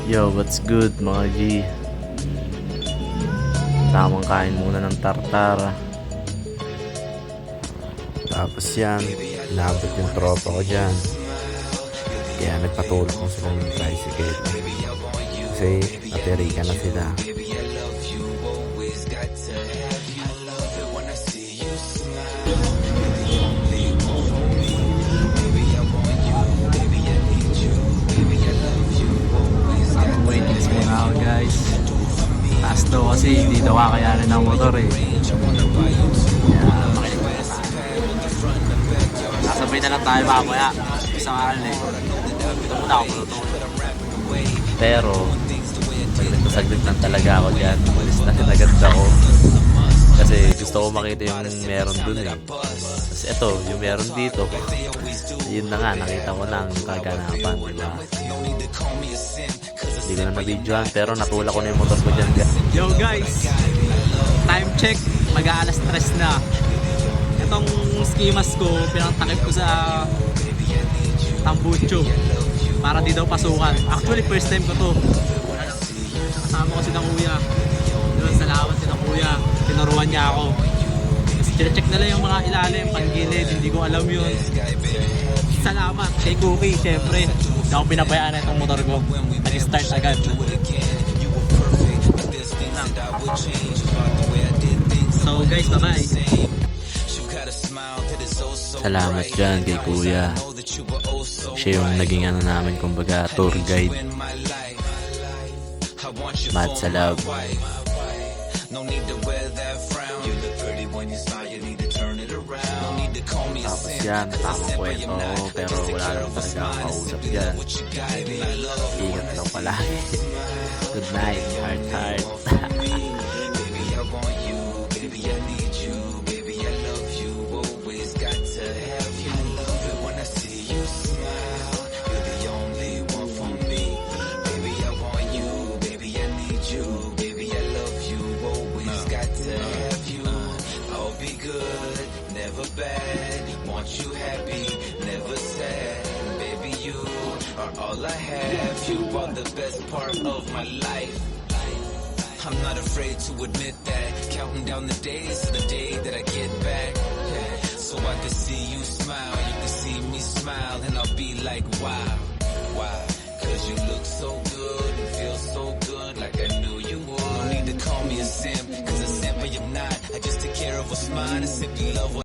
Yo, what's good mga G? Tamang kain muna ng tartar. Tapos yan, inabot yung tropa ko dyan. Kaya nagpatulog ko sila ng tricycle. Kasi natirika na sila. Waitlist muna ako guys. Taas daw kasi hindi daw kakayanin ng motor eh. Kaya makinig muna tayo. Sasabay na lang tayo mamaya. Isang aral eh. Ito muna ako malutong. Pero saglit lang talaga ako dyan. Umalis na agad ako. Kasi gusto ko makita yung meron dun eh. Kasi ito, yung meron dito. Yun na nga, nakita ko lang yung kaganapan, diba? Hindi ko na na-videoan, pero natulak ko na yung motor ko dyan. Yo guys, time check, mag-aalas 3 na. Itong ski mask ko, pinangtakip ko sa Tambucho para di daw pasukan. Actually, first time ko to. Kasama ko si ng kuya. Doon, salamat si ng kuya. Tinuruan niya ako. Check na lang yung mga ilalim, panggilid, hindi ko alam yun. Salamat kay Cookie, syempre. Hindi ako pinabayaan na itong motor ko. Nag-start agad. So guys, bye-bye. Salamat dyan kay Kuya. Siya yung naging ano namin, kumbaga tour guide. Mad sa love. Tapos yan, tamang kwento. Pero wala lang talaga ang kausap dyan. Ingat lang palagi. Good night, heart. Never bad, want you happy, never sad. Baby, you are all I have. You are the best part of my life. I'm not afraid to admit that. Counting down the days to the day that I get back. Yeah. So I can see you smile, you can see me smile, and I'll be like, wow, wow. Cause you look so good and feel so good, like I knew you would. No need to call me a simp, cause a simp I am not. I just take care of what's mine and simply love what